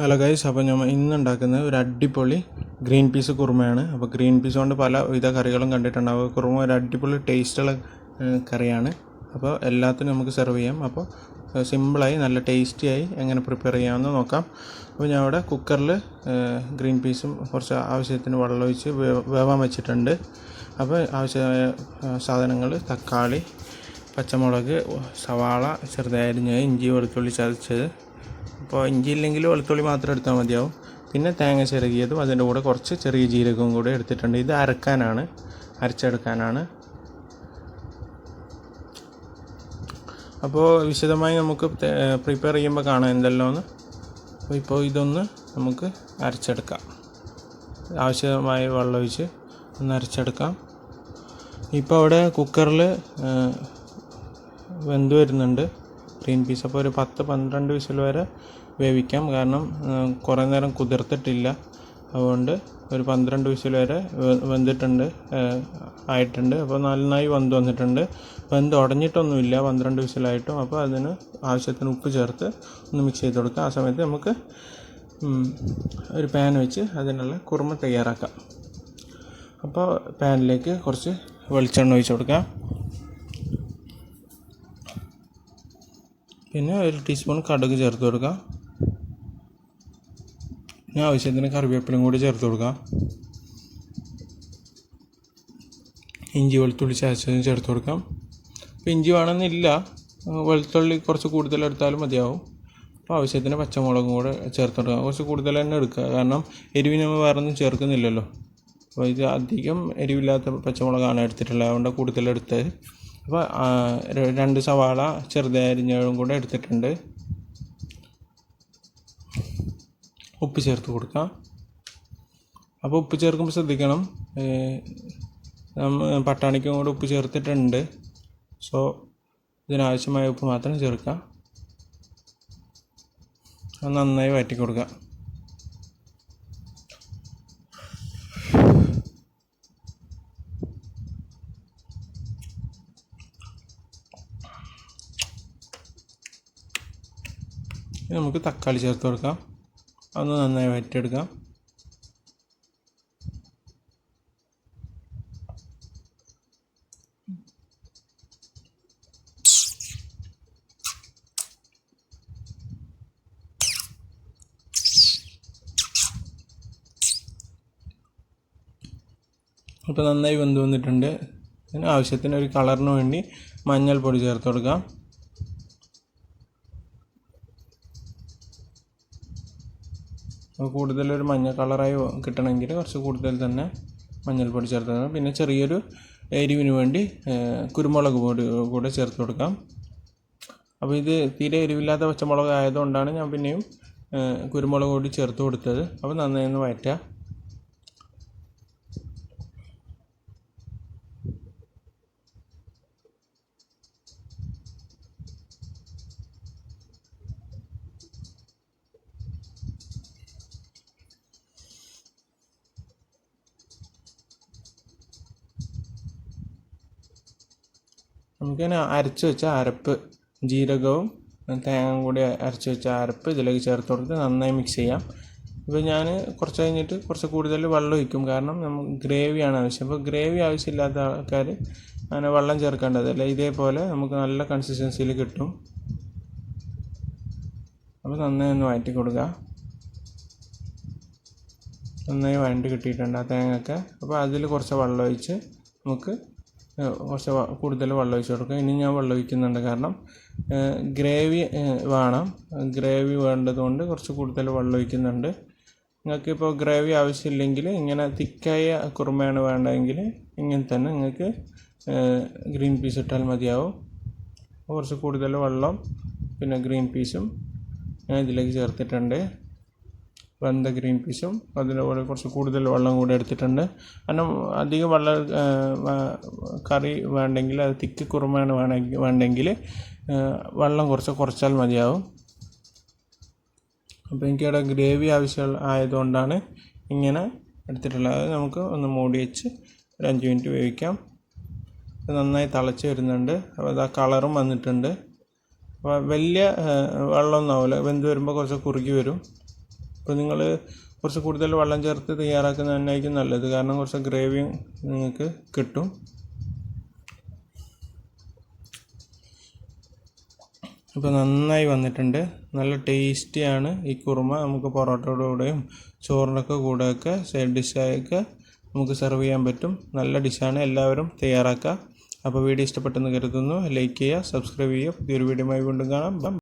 Hello guys, അപ്പോൾ ഞാൻ ഇന്ന് ഉണ്ടാക്കുന്നത് ഒരു അടിപൊളി ഗ്രീൻ പീസ് കുറുമയാണ്. അപ്പോൾ ഗ്രീൻ പീസ് കൊണ്ട് പല വിധ കറികളും കണ്ടിട്ടുണ്ടാവും. കുറുമ ഒരു അടിപൊളി ടേസ്റ്റുള്ള കറിയാണ്. അപ്പോൾ എല്ലാത്തിനും നമുക്ക് സെർവ് ചെയ്യാം. അപ്പോൾ സിമ്പിളായി നല്ല ടേസ്റ്റിയായി എങ്ങനെ പ്രിപ്പയർ ചെയ്യാമെന്ന് നോക്കാം. അപ്പോൾ ഞാൻ ഇവിടെ കുക്കറിൽ ഗ്രീൻ പീസും കുറച്ച് ആവശ്യത്തിന് വെള്ളമൊഴിച്ച് വേവാൻ വെച്ചിട്ടുണ്ട്. അപ്പോൾ ആവശ്യമായ സാധനങ്ങൾ: തക്കാളി, പച്ചമുളക്, സവാള ചെറുതായി അരിഞ്ഞത്, ഇഞ്ചി വെളുത്തുള്ളി ചതച്ചത്. അപ്പോൾ ഇഞ്ചി ഇല്ലെങ്കിൽ വെളുത്തുള്ളി മാത്രം എടുത്താൽ മതിയാവും. പിന്നെ തേങ്ങ ചിരകിയതും അതിൻ്റെ കൂടെ കുറച്ച് ചെറിയ ജീരകവും കൂടെ എടുത്തിട്ടുണ്ട്. ഇത് അരച്ചെടുക്കാനാണ്. അപ്പോൾ വിശദമായി നമുക്ക് പ്രിപ്പയർ ചെയ്യുമ്പോൾ കാണാം എന്തെല്ലാമെന്ന്. അപ്പോൾ ഇപ്പോൾ ഇതൊന്ന് നമുക്ക് അരച്ചെടുക്കാം. ആവശ്യമായ വെള്ളമൊഴിച്ച് ഒന്ന് അരച്ചെടുക്കാം. ഇപ്പോൾ അവിടെ കുക്കറിൽ വെന്ത് വരുന്നുണ്ട് ഗ്രീൻ പീസ്. അപ്പോൾ ഒരു 10-12 വിസിൽ വരെ വേവിക്കാം. കാരണം കുറേ നേരം കുതിർത്തിട്ടില്ല, അതുകൊണ്ട് ഒരു 12 വിസിൽ വരെ ആയിട്ടുണ്ട്. അപ്പോൾ നന്നായി വന്നിട്ടുണ്ട്. വെന്ത് ഉടഞ്ഞിട്ടൊന്നുമില്ല 12 വിസിലായിട്ടും. അപ്പോൾ അതിന് ആവശ്യത്തിന് ഉപ്പ് ചേർത്ത് ഒന്ന് മിക്സ് ചെയ്ത് കൊടുക്കാം. ആ സമയത്ത് നമുക്ക് ഒരു പാൻ വെച്ച് അതിനുള്ള കുറുമ തയ്യാറാക്കാം. അപ്പോൾ പാനിലേക്ക് കുറച്ച് വെളിച്ചെണ്ണ ഒഴിച്ച് കൊടുക്കാം. പിന്നെ ഒരു ടീസ്പൂൺ കടുക് ചേർത്ത് കൊടുക്കാം. പിന്നെ ആവശ്യത്തിന് കറിവേപ്പിലയും കൂടി ചേർത്ത് കൊടുക്കാം. ഇഞ്ചി വെളുത്തുള്ളി ചതച്ചതും ചേർത്ത് കൊടുക്കാം. അപ്പോൾ ഇഞ്ചി വേണമെന്നില്ല, വെളുത്തുള്ളി കുറച്ച് കൂടുതൽ എടുത്താലും മതിയാവും. അപ്പോൾ ആവശ്യത്തിന് പച്ചമുളകും കൂടെ ചേർത്ത് കൊടുക്കാം. കുറച്ച് കൂടുതൽ തന്നെ എടുക്കുക, കാരണം എരിവിന് നമ്മൾ വേറെ ഒന്നും ചേർക്കുന്നില്ലല്ലോ. അപ്പോൾ ഇത് അധികം എരിവില്ലാത്ത പച്ചമുളകാണ് എടുത്തിട്ടുള്ളത്, അതുകൊണ്ട് കൂടുതലെടുത്തത്. അപ്പോൾ 2 സവാള ചെറുതായി അരിഞ്ഞതും കൂടെ എടുത്തിട്ടുണ്ട്. ഉപ്പ് ചേർത്ത് കൊടുക്കാം. അപ്പോൾ ഉപ്പ് ചേർക്കുമ്പോൾ ശ്രദ്ധിക്കണം, പട്ടാണിക്കും കൂടെ ഉപ്പ് ചേർത്തിട്ടുണ്ട്. സോ ഇതിനാവശ്യമായ ഉപ്പ് മാത്രം ചേർക്കാം. അത് നന്നായി വഴറ്റി കൊടുക്കുക. നമുക്ക് തക്കാളി ചേർത്ത് കൊടുക്കാം. അതൊന്ന് നന്നായി വഴറ്റിയെടുക്കാം. അപ്പോൾ നന്നായി വെന്ത് വന്നിട്ടുണ്ട്. അതിന് ആവശ്യത്തിന് ഒരു കളറിന് വേണ്ടി മഞ്ഞൾപ്പൊടി ചേർത്ത് കൊടുക്കാം. കൂടുതലൊരു മഞ്ഞ കളറായി കിട്ടണമെങ്കിൽ കുറച്ച് കൂടുതൽ തന്നെ മഞ്ഞൾപ്പൊടി ചേർത്ത് കൊടുക്കാം. പിന്നെ ചെറിയൊരു എരിവിന് വേണ്ടി കുരുമുളക് പൊടി കൂടെ ചേർത്ത് കൊടുക്കാം. അപ്പോൾ ഇത് തീരെ എരിവില്ലാത്ത പച്ചമുളക് ആയതുകൊണ്ടാണ് ഞാൻ പിന്നെയും കുരുമുളക് പൊടി ചേർത്ത് കൊടുത്തത്. അപ്പോൾ നന്നായി ഒന്ന് വഴറ്റുക. നമുക്കിങ്ങനെ അരച്ച് വെച്ച അരപ്പ്, ജീരകവും തേങ്ങയും കൂടി അരച്ച് വെച്ച അരപ്പ് ഇതിലേക്ക് ചേർത്ത് കൊടുത്ത് നന്നായി മിക്സ് ചെയ്യാം. ഇപ്പോൾ ഞാൻ കുറച്ച് കഴിഞ്ഞിട്ട് കുറച്ച് കൂടുതൽ വെള്ളം ഒഴിക്കും, കാരണം നമുക്ക് ഗ്രേവിയാണ് ആവശ്യം. അപ്പോൾ ഗ്രേവി ആവശ്യമില്ലാത്ത ആൾക്കാർ അങ്ങനെ വെള്ളം ചേർക്കേണ്ടതല്ല. ഇതേപോലെ നമുക്ക് നല്ല കൺസിസ്റ്റൻസിയിൽ കിട്ടും. അപ്പോൾ നന്നായി ഒന്ന് വഴറ്റി കൊടുക്കുക. നന്നായി വഴണ്ടി കിട്ടിയിട്ടുണ്ട് ആ തേങ്ങയൊക്കെ. അപ്പോൾ അതിൽ കുറച്ച് വെള്ളം ഒഴിച്ച് നമുക്ക് കുറച്ച് കൂടുതൽ വെള്ളം ഒഴിച്ച് കൊടുക്കുക. ഇനി ഞാൻ വെള്ളം ഒഴിക്കുന്നുണ്ട്, കാരണം ഗ്രേവി വേണം. ഗ്രേവി വേണ്ടതുകൊണ്ട് കുറച്ച് കൂടുതൽ വെള്ളം ഒഴിക്കുന്നുണ്ട്. നിങ്ങൾക്കിപ്പോൾ ഗ്രേവി ആവശ്യമില്ലെങ്കിൽ, ഇങ്ങനെ തിക്കായ കുറുമയാണ് വേണ്ടതെങ്കിൽ ഇങ്ങനെ തന്നെ നിങ്ങൾക്ക് ഗ്രീൻ പീസ് ഇട്ടാൽ മതിയാവും. കുറച്ച് കൂടുതൽ വെള്ളം പിന്നെ ഗ്രീൻ പീസും ഞാൻ ഇതിലേക്ക് ചേർത്തിട്ടുണ്ട്. വെന്ത ഗ്രീൻ പീസും അതിൻ്റെ കൂടെ കുറച്ച് കൂടുതൽ വെള്ളം കൂടെ എടുത്തിട്ടുണ്ട്. കാരണം അധികം വെള്ളം കറി വേണ്ടെങ്കിൽ, അത് തിക്ക് കുറുമയാണ് വേണ്ടെങ്കിൽ വെള്ളം കുറച്ചാൽ മതിയാവും. അപ്പോൾ എനിക്കിവിടെ ഗ്രേവി ആവശ്യം ആയതുകൊണ്ടാണ് ഇങ്ങനെ എടുത്തിട്ടുള്ളത്. അത് നമുക്ക് ഒന്ന് മൂടി വെച്ച് ഒരു 5 മിനിറ്റ് വേവിക്കാം. നന്നായി തിളച്ച് വരുന്നുണ്ട്. അപ്പോൾ അത് ആ കളറും വന്നിട്ടുണ്ട്. അപ്പോൾ വലിയ വെള്ളമൊന്നും ആവില്ല, വെന്ത് വരുമ്പോൾ കുറച്ച് കുറുകി വരും. അപ്പോൾ നിങ്ങൾ കുറച്ച് കൂടുതൽ വെള്ളം ചേർത്ത് തയ്യാറാക്കുന്നത് തന്നെയായിരിക്കും നല്ലത്, കാരണം കുറച്ച് ഗ്രേവി നിങ്ങൾക്ക് കിട്ടും. ഇപ്പോൾ നന്നായി വന്നിട്ടുണ്ട്. നല്ല ടേസ്റ്റിയാണ് ഈ കുറുമ. നമുക്ക് പൊറോട്ടയുടെ കൂടെയും ചോറിനൊക്കെ കൂടെയൊക്കെ സൈഡ് ഡിഷായൊക്കെ നമുക്ക് സെർവ് ചെയ്യാൻ പറ്റും. നല്ല ഡിഷാണ്, എല്ലാവരും തയ്യാറാക്കുക. അപ്പോൾ വീഡിയോ ഇഷ്ടപ്പെട്ടെന്ന് കരുതുന്നു. ലൈക്ക് ചെയ്യുക, സബ്സ്ക്രൈബ് ചെയ്യുക. പുതിയൊരു വീഡിയോയുമായി വീണ്ടും കാണാം.